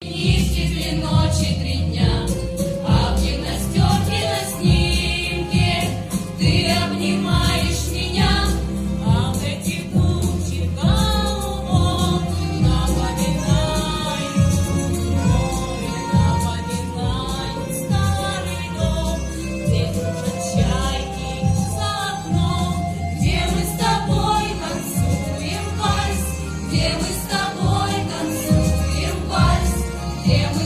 Низкие 3 ночи, 3 дня, а в гимнастерке на снимке ты обнимаешь меня, а в этих тучах голубом напоминаю старый дом, где кружат чайки за окном, где мы с тобой танцуем вальс, где мы с тобой танцуем вальс, где мы